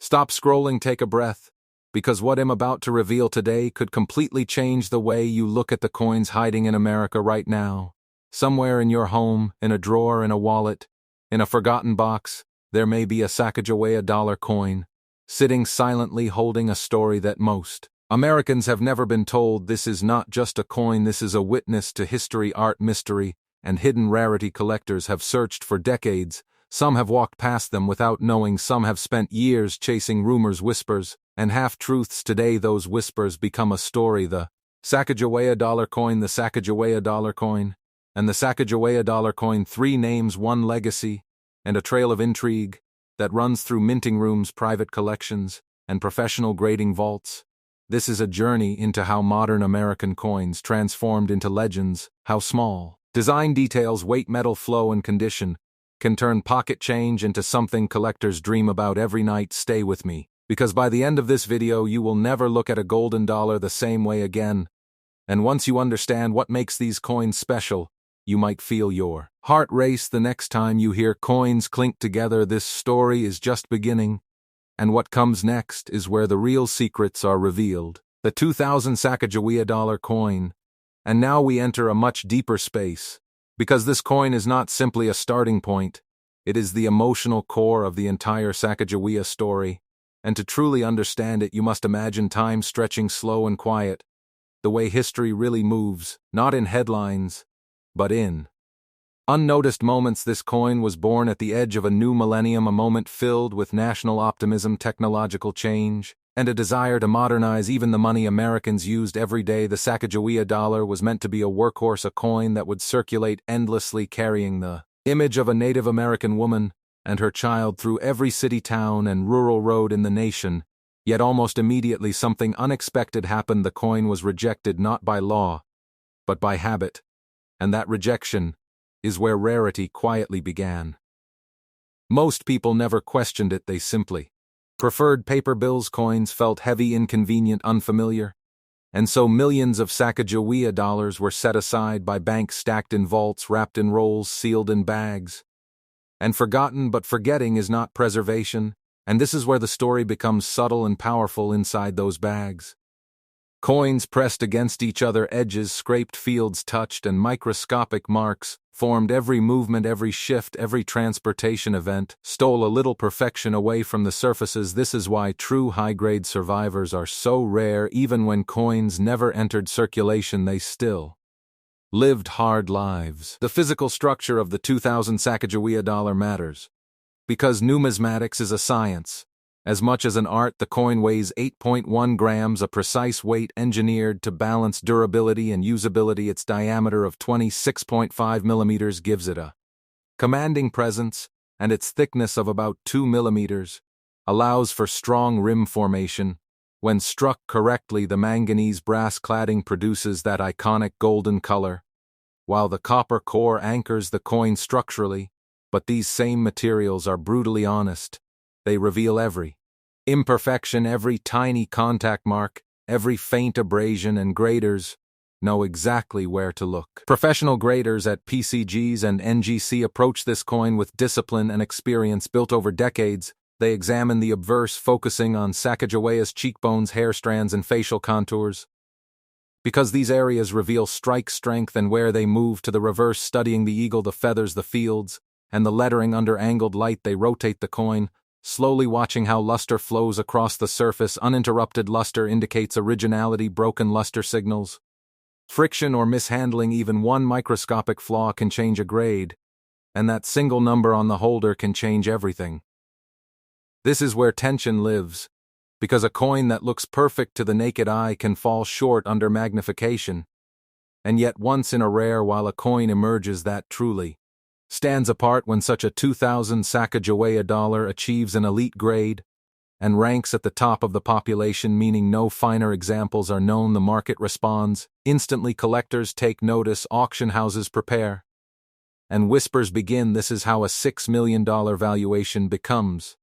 Stop scrolling, take a breath, because what I'm about to reveal today could completely change the way you look at the coins hiding in America right now. Somewhere in your home, in a drawer, in a wallet, in a forgotten box, there may be a Sacagawea dollar coin, sitting silently holding a story that most Americans have never been told. This is not just a coin, this is a witness to history, art, mystery, and hidden rarity. Collectors have searched for decades. Some have walked past them without knowing, some have spent years chasing rumors, whispers, and half-truths. Today those whispers become a story. The Sacagawea dollar coin, the Sacagawea dollar coin, and the Sacagawea dollar coin. Three names, one legacy, and a trail of intrigue that runs through minting rooms, private collections, and professional grading vaults. This is a journey into how modern American coins transformed into legends, how small design details, weight, metal flow, and condition can turn pocket change into something collectors dream about every night. Stay with me, because by the end of this video you will never look at a golden dollar the same way again. And once you understand what makes these coins special, you might feel your heart race the next time you hear coins clink together. This story is just beginning, and what comes next is where the real secrets are revealed. The 2000 Sacagawea dollar coin. And now we enter a much deeper space, because this coin is not simply a starting point, it is the emotional core of the entire Sacagawea story. And to truly understand it, you must imagine time stretching slow and quiet, the way history really moves, not in headlines, but in unnoticed moments. This coin was born at the edge of a new millennium, a moment filled with national optimism, technological change, and a desire to modernize even the money Americans used every day. The Sacagawea dollar was meant to be a workhorse, a coin that would circulate endlessly, carrying the image of a Native American woman and her child through every city, town, and rural road in the nation. Yet almost immediately something unexpected happened. The coin was rejected not by law, but by habit. And that rejection is where rarity quietly began. Most people never questioned it, they simply preferred paper bills. Coins felt heavy, inconvenient, unfamiliar, and so millions of Sacagawea dollars were set aside by banks, stacked in vaults, wrapped in rolls, sealed in bags, and forgotten. But forgetting is not preservation, and this is where the story becomes subtle and powerful. Inside those bags, coins pressed against each other, edges scraped, fields touched, and microscopic marks formed. Every movement, every shift, every transportation event stole a little perfection away from the surfaces. This is why true high-grade survivors are so rare. Even when coins never entered circulation, they still lived hard lives. The physical structure of the 2000 Sacagawea dollar matters, because numismatics is a science as much as an art. The coin weighs 8.1 grams, a precise weight engineered to balance durability and usability. Its diameter of 26.5 millimeters gives it a commanding presence, and its thickness of about 2 millimeters allows for strong rim formation. When struck correctly, the manganese brass cladding produces that iconic golden color, while the copper core anchors the coin structurally. But these same materials are brutally honest. They reveal every imperfection, every tiny contact mark, every faint abrasion, and graders know exactly where to look. Professional graders at PCGs and NGC approach this coin with discipline and experience built over decades. They examine the obverse, focusing on Sacagawea's cheekbones, hair strands, and facial contours, because these areas reveal strike strength, and where they move to the reverse, studying the eagle, the feathers, the fields, and the lettering under angled light. They rotate the coin, slowly watching how luster flows across the surface. Uninterrupted luster indicates originality, broken luster signals friction or mishandling. Even one microscopic flaw can change a grade, and that single number on the holder can change everything. This is where tension lives, because a coin that looks perfect to the naked eye can fall short under magnification, and yet once in a rare, while a coin emerges that truly stands apart. When such a 2000 Sacagawea dollar achieves an elite grade and ranks at the top of the population, meaning no finer examples are known, the market responds instantly. Collectors take notice, auction houses prepare, and whispers begin. This is how a $6 million valuation becomes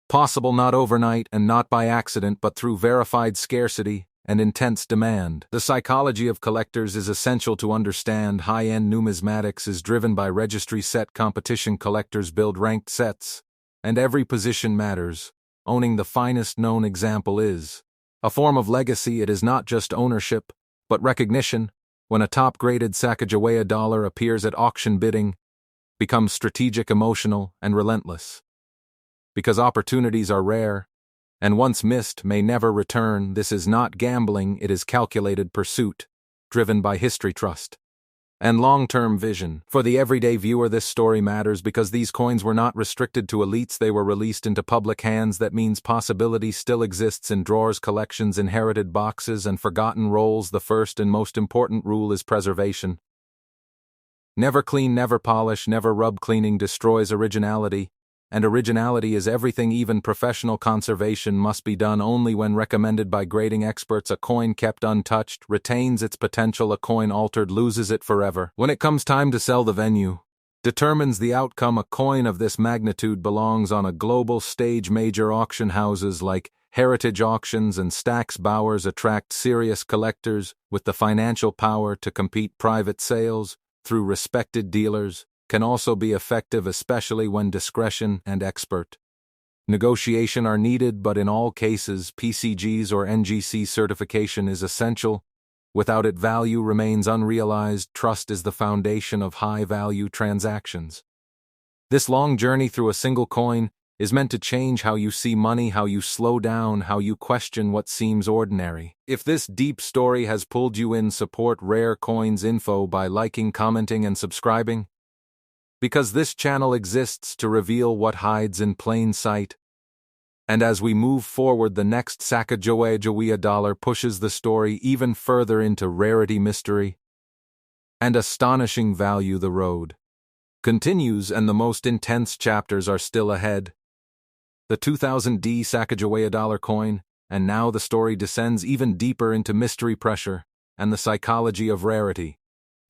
possible, not overnight and not by accident, but through verified scarcity and intense demand. The psychology of collectors is essential to understand. High-end numismatics is driven by registry set competition. Collectors build ranked sets, and every position matters. owning the finest known example is a form of legacy. It is not just ownership, but recognition. When a top-graded Sacagawea dollar appears at auction, bidding becomes strategic, emotional, and relentless. Because opportunities are rare, and once missed may never return. This is not gambling, it is calculated pursuit, driven by history, trust, and long-term vision. For the everyday viewer, this story matters because these coins were not restricted to elites, they were released into public hands. That means possibility still exists in drawers, collections, inherited boxes, and forgotten roles. The first and most important rule is preservation. Never clean, never polish, never rub. Cleaning destroys originality. And originality is everything. Even professional conservation must be done only when recommended by grading experts. A coin kept untouched retains its potential. A coin altered loses it forever. When it comes time to sell, the venue determines the outcome. A coin of this magnitude belongs on a global stage. Major auction houses like Heritage Auctions and Stack's Bowers attract serious collectors with the financial power to compete. Private sales through respected dealers can also be effective, especially when discretion and expert negotiation are needed, but in all cases, PCG's or NGC certification is essential. Without it, value remains unrealized. Trust is the foundation of high-value transactions. This long journey through a single coin is meant to change how you see money, how you slow down, how you question what seems ordinary. If this deep story has pulled you in, support Rare Coins Info by liking, commenting, and subscribing, because this channel exists to reveal what hides in plain sight. And as we move forward, the next Sacagawea dollar pushes the story even further into rarity, mystery, and astonishing value. The road continues, and the most intense chapters are still ahead. The 2000D Sacagawea dollar coin, and now the story descends even deeper into mystery, pressure, and the psychology of rarity.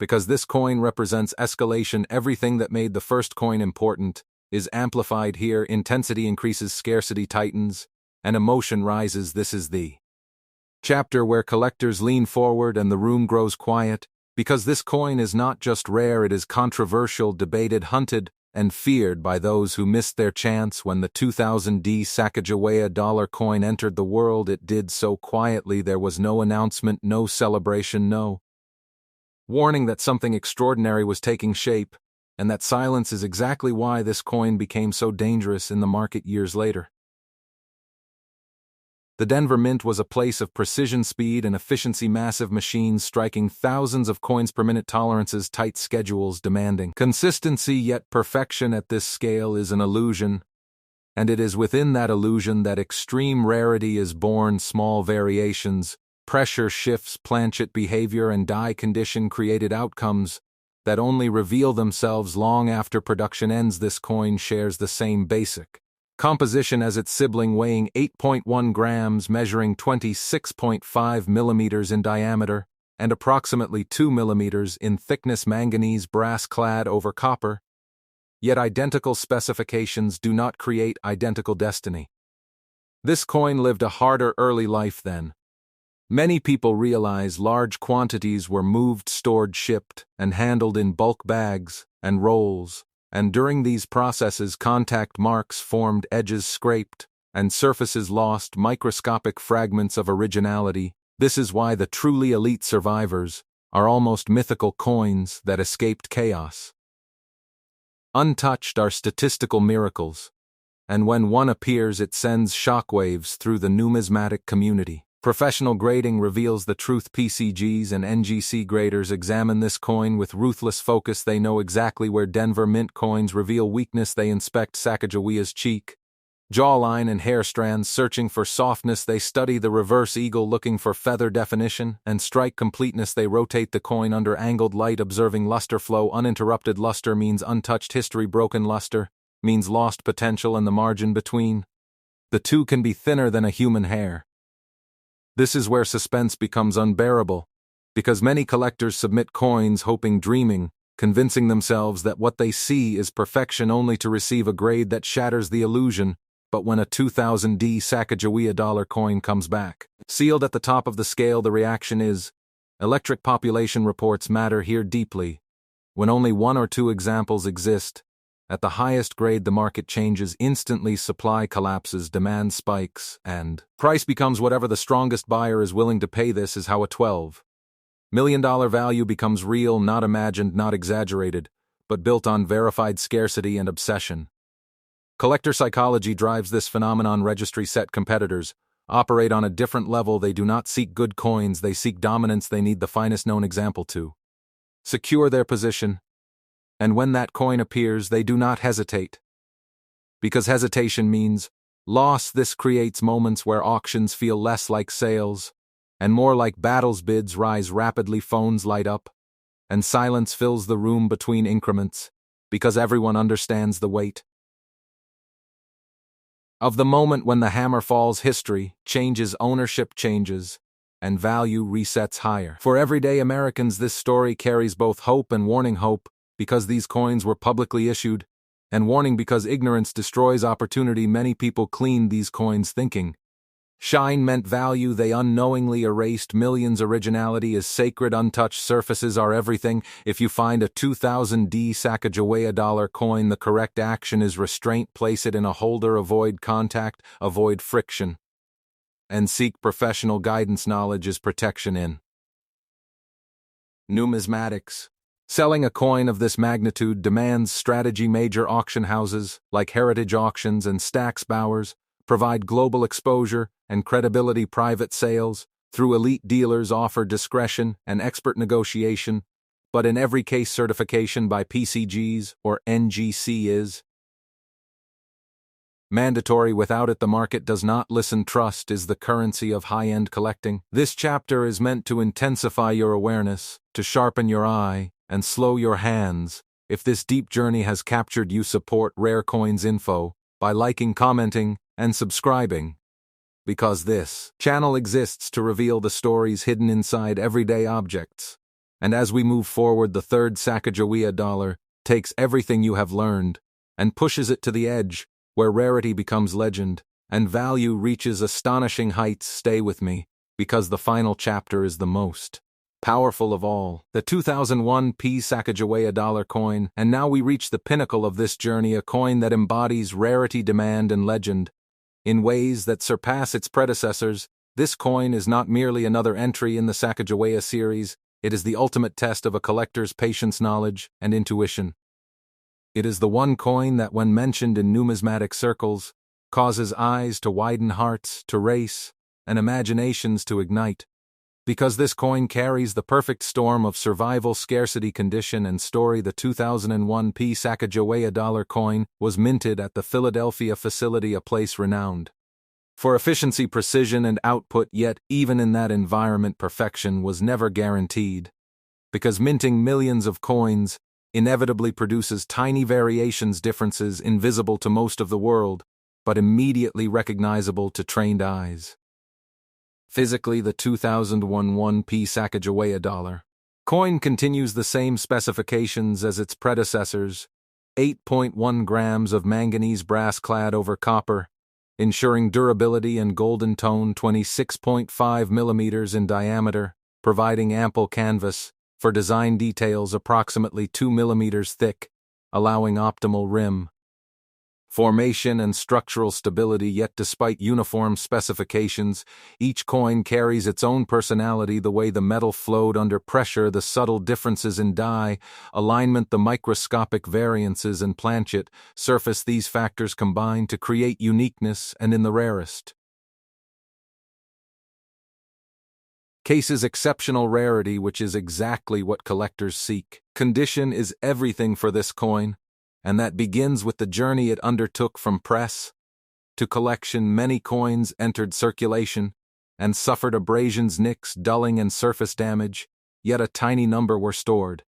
Because this coin represents escalation, everything that made the first coin important is amplified here. Intensity increases, scarcity tightens, and emotion rises. This is the chapter where collectors lean forward and the room grows quiet, because this coin is not just rare, it is controversial, debated, hunted, and feared by those who missed their chance. When the 2000D Sacagawea dollar coin entered the world, it did so quietly. There was no announcement, no celebration, no warning that something extraordinary was taking shape, and that silence is exactly why this coin became so dangerous in the market years later. The Denver Mint was a place of precision, speed, and efficiency. Massive machines striking thousands of coins per minute, tolerances, tight schedules demanding consistency, yet perfection at this scale is an illusion, and it is within that illusion that extreme rarity is born. Small variations, pressure shifts, planchet behavior, and die condition created outcomes that only reveal themselves long after production ends. This coin shares the same basic composition as its sibling, weighing 8.1 grams, measuring 26.5 millimeters in diameter, and approximately 2 millimeters in thickness. Manganese brass clad over copper. Yet identical specifications do not create identical destiny. This coin lived a harder early life than many people realize. Large quantities were moved, stored, shipped, and handled in bulk bags and rolls, and during these processes contact marks formed, edges scraped, and surfaces lost, microscopic fragments of originality. This is why the truly elite survivors are almost mythical coins that escaped chaos. Untouched are statistical miracles, and when one appears it sends shockwaves through the numismatic community. Professional grading reveals the truth. PCGs and NGC graders examine this coin with ruthless focus. They know exactly where Denver Mint coins reveal weakness. They inspect Sacagawea's cheek, jawline, and hair strands, searching for softness. They study the reverse eagle, looking for feather definition and strike completeness. They rotate the coin under angled light, observing luster flow. Uninterrupted luster means untouched history. Broken luster means lost potential, and the margin between the two can be thinner than a human hair. This is where suspense becomes unbearable, because many collectors submit coins hoping, dreaming, convincing themselves that what they see is perfection, only to receive a grade that shatters the illusion. But when a 2000D Sacagawea dollar coin comes back, sealed at the top of the scale, the reaction is electric. Population reports matter here deeply. When only one or two examples exist, At the highest grade, the market changes instantly, supply collapses, demand spikes, and price becomes whatever the strongest buyer is willing to pay. This is how a $12 million value becomes real, not imagined, not exaggerated, but built on verified scarcity and obsession. Collector psychology drives this phenomenon. Registry set competitors operate on a different level. They do not seek good coins, they seek dominance. They need the finest known example to secure their position. And when that coin appears, they do not hesitate. Because hesitation means loss. This creates moments where auctions feel less like sales and more like battles. Bids rise rapidly, phones light up, and silence fills the room between increments, because everyone understands the weight of the moment. When the hammer falls, history changes, ownership changes, and value resets higher. For everyday Americans, this story carries both hope and warning. Hope, because these coins were publicly issued, and warning because ignorance destroys opportunity. Many people cleaned these coins thinking shine meant value. They unknowingly erased millions. Originality is sacred. Untouched surfaces are everything. If you find a 2000D Sacagawea dollar coin, the correct action is restraint. Place it in a holder, avoid contact, avoid friction, and seek professional guidance. Knowledge is protection in numismatics. Selling a coin of this magnitude demands strategy. Major auction houses, like Heritage Auctions and Stack's Bowers, provide global exposure and credibility. Private sales, through elite dealers, offer discretion and expert negotiation, but in every case, certification by PCGs or NGC is mandatory. Without it, the market does not listen. Trust is the currency of high-end collecting. This chapter is meant to intensify your awareness, to sharpen your eye, and slow your hands. If this deep journey has captured you, support Rare Coins Info by liking, commenting, and subscribing. Because this channel exists to reveal the stories hidden inside everyday objects. And as we move forward, the third Sacagawea dollar takes everything you have learned and pushes it to the edge, where rarity becomes legend and value reaches astonishing heights. Stay with me, because the final chapter is the most powerful of all, the 2001 Sacagawea dollar coin. And now we reach the pinnacle of this journey, a coin that embodies rarity, demand, and legend in ways that surpass its predecessors. This coin is not merely another entry in the Sacagawea series, it is the ultimate test of a collector's patience, knowledge, and intuition. It is the one coin that, when mentioned in numismatic circles, causes eyes to widen, hearts to race, and imaginations to ignite. Because this coin carries the perfect storm of survival, scarcity, condition, and story. The 2001 Sacagawea dollar coin was minted at the Philadelphia facility, a place renowned for efficiency, precision, and output. Yet, even in that environment, perfection was never guaranteed. Because minting millions of coins inevitably produces tiny variations, differences invisible to most of the world, but immediately recognizable to trained eyes. Physically, the 2001 Sacagawea dollar coin continues the same specifications as its predecessors: 8.1 grams of manganese brass clad over copper, ensuring durability, and golden tone, 26.5 millimeters in diameter, providing ample canvas for design details, approximately 2 millimeters thick, allowing optimal rim formation and structural stability. Yet despite uniform specifications, each coin carries its own personality: the way the metal flowed under pressure, the subtle differences in die alignment, the microscopic variances in planchet surface. These factors combine to create uniqueness, and in the rarest cases, exceptional rarity, which is exactly what collectors seek. Condition is everything for this coin, and that begins with the journey it undertook from press to collection. Many coins entered circulation and suffered abrasions, nicks, dulling, and surface damage, yet a tiny number were stored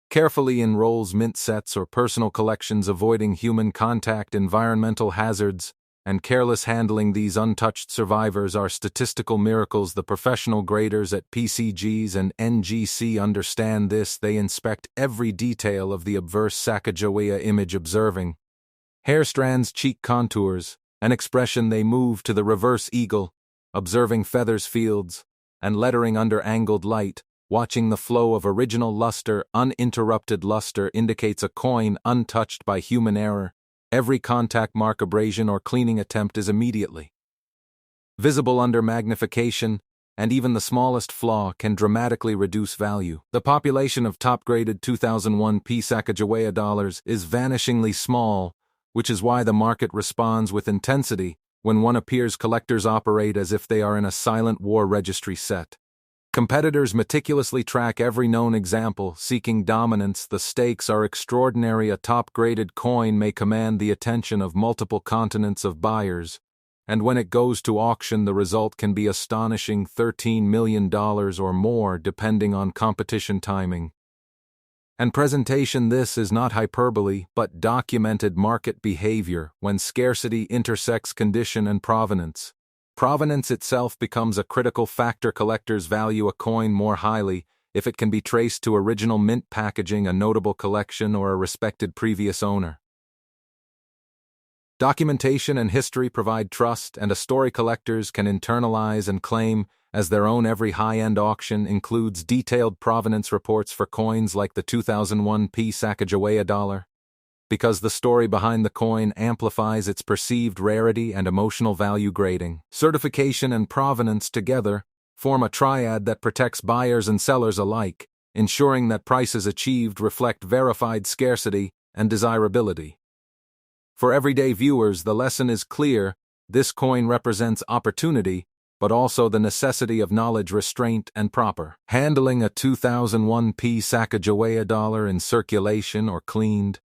carefully in rolls, mint sets, or personal collections, avoiding human contact, environmental hazards, and careless handling. These untouched survivors are statistical miracles. The professional graders at PCGs and NGC understand this. They inspect every detail of the obverse Sacagawea image, observing hair strands, cheek contours, and expression. They move to the reverse eagle, observing feathers, fields, and lettering under angled light, Watching the flow of original luster, uninterrupted luster, indicates a coin untouched by human error. Every contact mark, abrasion, or cleaning attempt is immediately visible under magnification, and even the smallest flaw can dramatically reduce value. The population of top-graded 2001 Sacagawea dollars is vanishingly small, which is why the market responds with intensity when one appears. Collectors operate as if they are in a silent war registry set. Competitors meticulously track every known example, seeking dominance. The stakes are extraordinary. A top-graded coin may command the attention of multiple continents of buyers, and when it goes to auction, the result can be astonishing: $13 million or more, depending on competition timing and presentation. This is not hyperbole, but documented market behavior when scarcity intersects condition and provenance. Provenance itself becomes a critical factor. Collectors value a coin more highly if it can be traced to original mint packaging, a notable collection, or a respected previous owner. Documentation and history provide trust, and a story collectors can internalize and claim as their own. Every high-end auction includes detailed provenance reports for coins like the 2001 Sacagawea dollar, because the story behind the coin amplifies its perceived rarity and emotional value. Grading, certification, and provenance together form a triad that protects buyers and sellers alike, ensuring that prices achieved reflect verified scarcity and desirability. For everyday viewers, the lesson is clear: this coin represents opportunity, but also the necessity of knowledge, restraint, and proper handling. A 2001 Sacagawea dollar in circulation or cleaned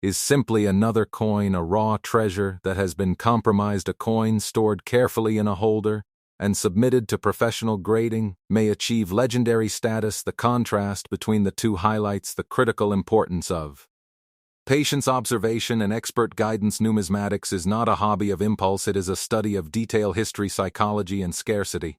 is simply another coin, a raw treasure that has been compromised. A coin stored carefully in a holder and submitted to professional grading may achieve legendary status. The contrast between the two highlights the critical importance of patience, observation, and expert guidance. Numismatics is not a hobby of impulse, it is a study of detail, history, psychology, and scarcity.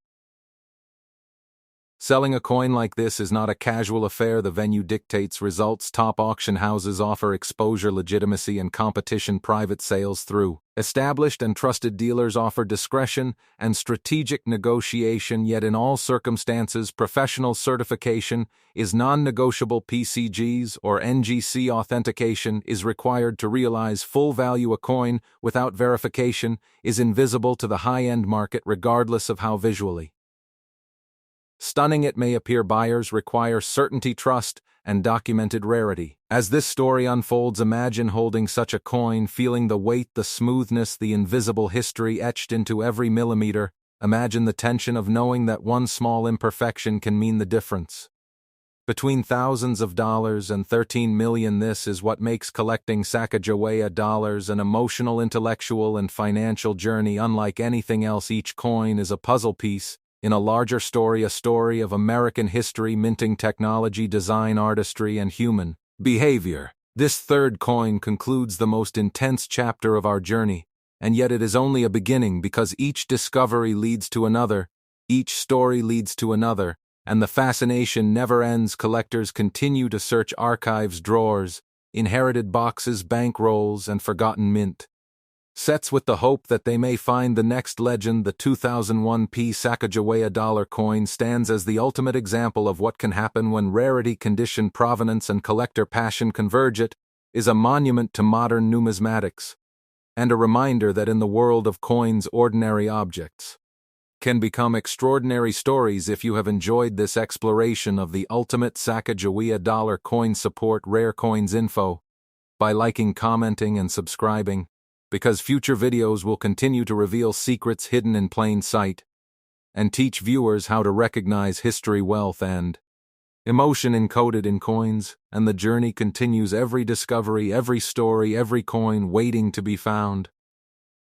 Selling a coin like this is not a casual affair. The venue dictates results. Top auction houses offer exposure, legitimacy, and competition. Private sales through established and trusted dealers offer discretion and strategic negotiation. Yet in all circumstances, professional certification is non-negotiable. PCGs or NGC authentication is required to realize full value. A coin without verification is invisible to the high-end market, regardless of how visually stunning it may appear. Buyers require certainty, trust, and documented rarity. As this story unfolds, imagine holding such a coin, feeling the weight, the smoothness, the invisible history etched into every millimeter. Imagine the tension of knowing that one small imperfection can mean the difference between thousands of dollars and 13 million. This is what makes collecting Sacagawea dollars an emotional, intellectual, and financial journey unlike anything else. Each coin is a puzzle piece in a larger story, a story of American history, minting technology, design, artistry, and human behavior. This third coin concludes the most intense chapter of our journey, and yet it is only a beginning, because each discovery leads to another, each story leads to another, and the fascination never ends. Collectors continue to search archives, drawers, inherited boxes, bank rolls, and forgotten mint sets with the hope that they may find the next legend. The 2001 Sacagawea dollar coin stands as the ultimate example of what can happen when rarity, condition, provenance, and collector passion converge. It is a monument to modern numismatics, and a reminder that in the world of coins, ordinary objects can become extraordinary stories. If you have enjoyed this exploration of the ultimate Sacagawea dollar coin, support Rare Coins Info by liking, commenting, and subscribing, because future videos will continue to reveal secrets hidden in plain sight and teach viewers how to recognize history, wealth, and emotion encoded in coins. And the journey continues, every discovery, every story, every coin waiting to be found.